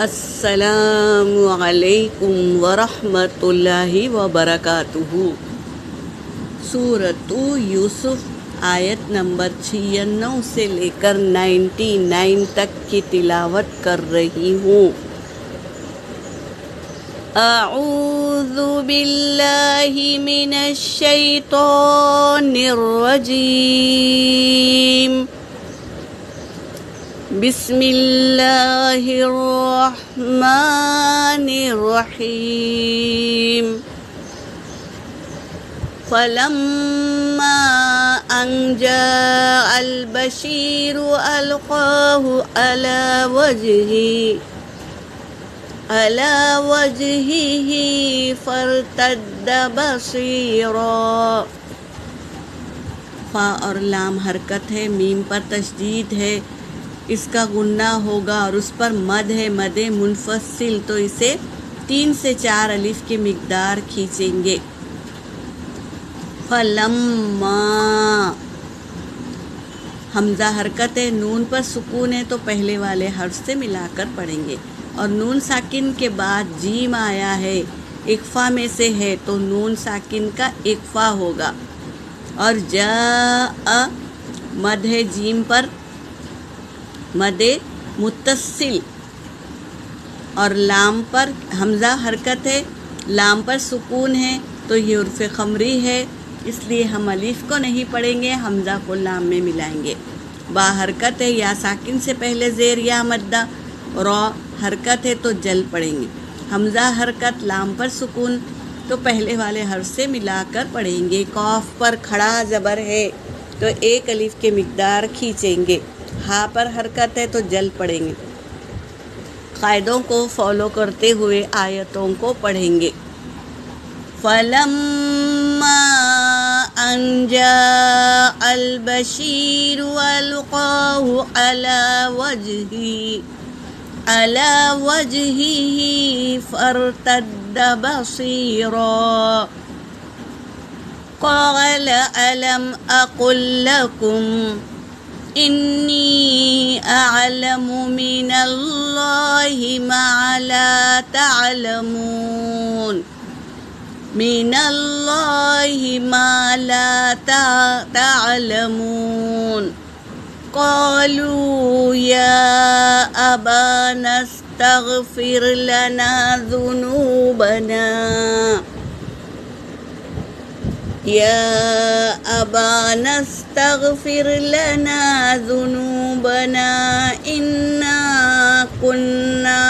السلام علیکم ورحمۃ اللہ وبرکاتہ۔ سورۃ یوسف آیت نمبر 96 سے لے کر 99 تک کی تلاوت کر رہی ہوں۔ اعوذ باللہ من الشیطان الرجیم، بسم اللہ الرحمن الرحیم۔ فلما ان جاء البشیر القاہ على وجهه فارتد بصیرا۔ فا اور لام حرکت ہے، میم پر تشدید ہے، اس کا غنہ ہوگا اور اس پر مد ہے، مد منفصل، تو اسے 3 سے 4 الف کی مقدار کھینچیں گے۔ فلما، حمزہ حرکت ہے، نون پر سکون ہے تو پہلے والے حرف سے ملا کر پڑھیں گے، اور نون ساکن کے بعد جیم آیا ہے، اقفا میں سے ہے تو نون ساکن کا اقفا ہوگا، اور جاء مد ہے جیم پر، مد متصل، اور لام پر حمزہ حرکت ہے، لام پر سکون ہے تو یہ حرف خمری ہے، اس لیے ہم الف کو نہیں پڑھیں گے، حمزہ کو لام میں ملائیں گے۔ با حرکت ہے، یا ساکن سے پہلے زیر یا مدہ، را حرکت ہے تو جل پڑھیں گے، حمزہ حرکت، لام پر سکون، تو پہلے والے حرف سے ملا کر پڑھیں گے۔ قاف پر کھڑا زبر ہے تو 1 الف کی مقدار کھینچیں گے، ہا پر حرکت ہے تو جل پڑھیں گے۔ قاعدوں کو فالو کرتے ہوئے آیتوں کو پڑھیں گے۔ فَلَمَّا أَن جَاءَ الْبَشِيرُ أَلْقَاهُ عَلَى وَجْهِهِ فَارْتَدَّ بَصِيرًا قَالَ أَلَمْ أَقُل لَّكُمْ إِنِّي أَعْلَمُ مِنَ اللَّهِ مَا لَا تَعْلَمُونَ من اللہ ما لا تعلمون۔ قالوا یا ابانا استغفر لنا ذنوبنا انا كنا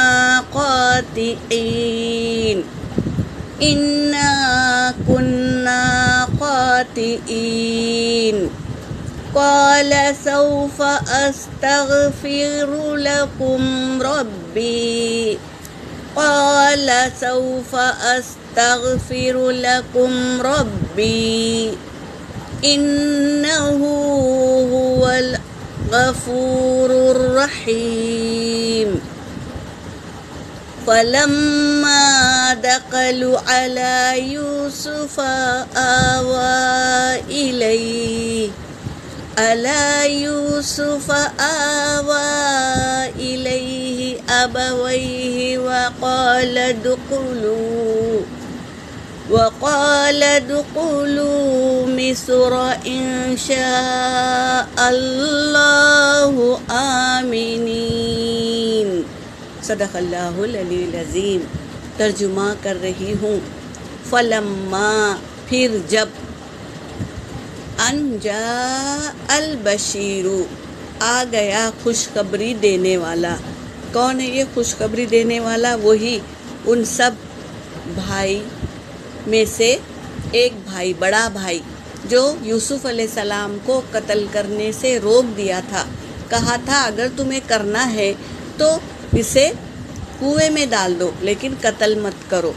خاطئين قال سوف أستغفر لكم ربي إنه هو الغفور الرحيم۔ فلما دخلوا على يوسف آوى إليه أبويه وقال ادخلوا مصر إن شاء الله آمنين۔ صدق اللہ العلی العظیم۔ ترجمہ کر رہی ہوں۔ فلما، پھر جب، ان جاء البشیر، آ گیا خوشخبری دینے والا۔ کون ہے یہ خوشخبری دینے والا؟ وہی ان سب بھائی میں سے ایک بھائی، بڑا بھائی، جو یوسف علیہ السلام کو قتل کرنے سے روک دیا تھا، کہا تھا اگر تمہیں کرنا ہے تو اسے کنویں میں ڈال دو لیکن قتل مت کرو۔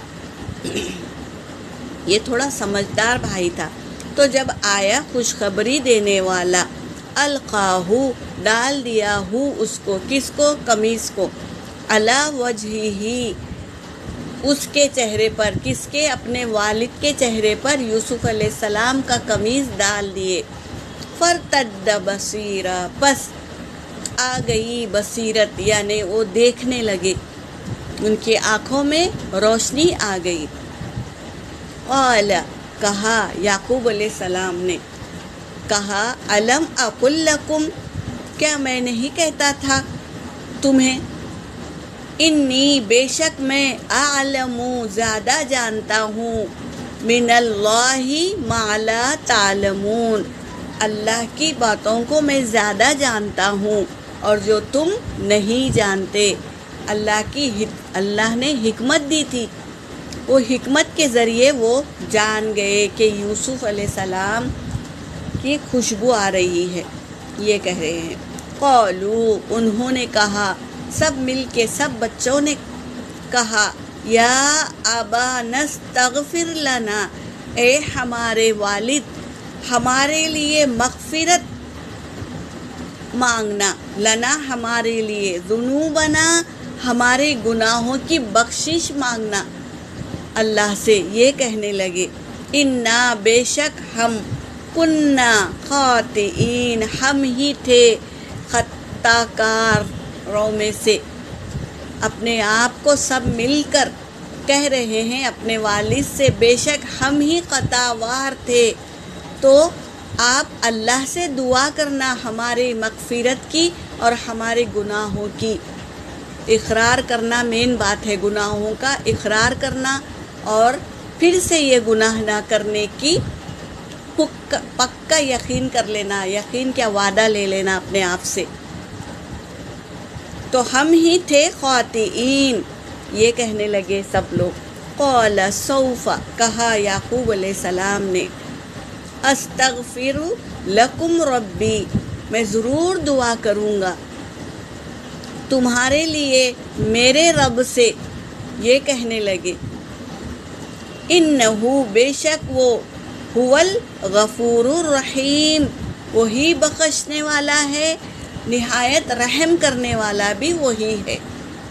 یہ تھوڑا سمجھدار بھائی تھا۔ تو جب آیا خوشخبری دینے والا، القاہو، ڈال دیا ہو اس کو، کس کو؟ قمیص کو، علی وجہہ، اس کے چہرے پر، کس کے؟ اپنے والد کے چہرے پر یوسف علیہ السلام کا قمیص ڈال دیے۔ فارتد بصیرا، پس آ گئی بصیرت، یعنی وہ دیکھنے لگے، ان کی آنکھوں میں روشنی آ گئی۔ قال کہا، یعقوب علیہ السلام نے کہا، الم اقل لکم، کیا میں نہیں کہتا تھا تمہیں، انی بے شک میں اعلم زیادہ جانتا ہوں، من اللہ ما لا تعلمون، اللہ کی باتوں کو میں زیادہ جانتا ہوں اور جو تم نہیں جانتے۔ اللہ نے حکمت دی تھی، وہ حکمت کے ذریعے وہ جان گئے کہ یوسف علیہ السلام کی خوشبو آ رہی ہے، یہ کہہ رہے ہیں۔ قالوا، انہوں نے کہا، سب مل کے سب بچوں نے کہا، یا ابانا استغفر لنا، اے ہمارے والد ہمارے لیے مغفرت مانگنا، لنا ہمارے لیے، ذنوبنا ہمارے گناہوں کی بخشش مانگنا اللہ سے۔ یہ کہنے لگے، انا بے شک ہم، کننا خاطئین ہم ہی تھے خطا کاروں میں سے۔ اپنے آپ کو سب مل کر کہہ رہے ہیں اپنے والد سے، بے شک ہم ہی خطا وار تھے، تو آپ اللہ سے دعا کرنا ہماری مغفرت کی اور ہمارے گناہوں کی۔ اقرار کرنا مین بات ہے، گناہوں کا اقرار کرنا اور پھر سے یہ گناہ نہ کرنے کی پکا یقین کر لینا، یقین کیا وعدہ لے لینا اپنے آپ سے۔ تو ہم ہی تھے خاطئین، یہ کہنے لگے سب لوگ۔ قال سوف، کہا یعقوب علیہ السلام نے، استغفر لکم ربی، میں ضرور دعا کروں گا تمہارے لیے میرے رب سے۔ یہ کہنے لگے، انہ بے شک وہ، هو الغفور الرحیم، وہی بخشنے والا ہے، نہایت رحم کرنے والا بھی وہی ہے۔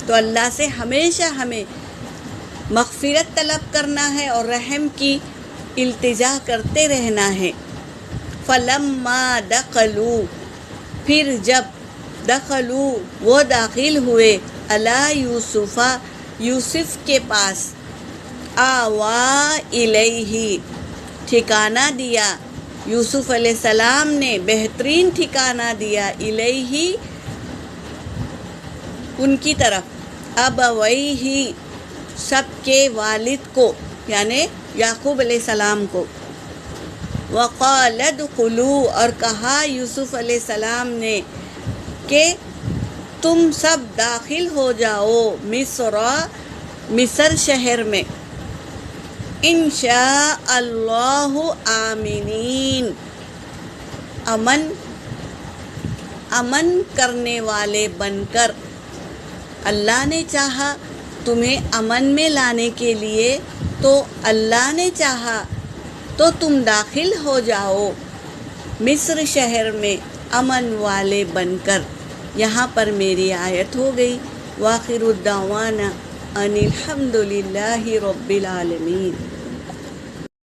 تو اللہ سے ہمیشہ ہمیں مغفرت طلب کرنا ہے اور رحم کی التجا کرتے رہنا ہے۔ فلما دخلوا، پھر جب دخلوا وہ داخل ہوئے، علی یوسف یوسف کے پاس، آوا الیہ ٹھکانہ دیا، یوسف علیہ السلام نے بہترین ٹھکانہ دیا، الیہ ان کی طرف، ابویہ سب کے والد کو، یعنی یعقوب علیہ السلام کو، وقال ادخلوا اور کہا یوسف علیہ السلام نے کہ تم سب داخل ہو جاؤ مصر شہر میں، انشاء اللہ آمنین، امن کرنے والے بن کر۔ اللہ نے چاہا تمہیں امن میں لانے کے لیے، تو اللہ نے چاہا تو تم داخل ہو جاؤ مصر شہر میں امن والے بن کر۔ یہاں پر میری آیت ہو گئی۔ وآخر الدعوانا ان الحمد للہ رب العالمین۔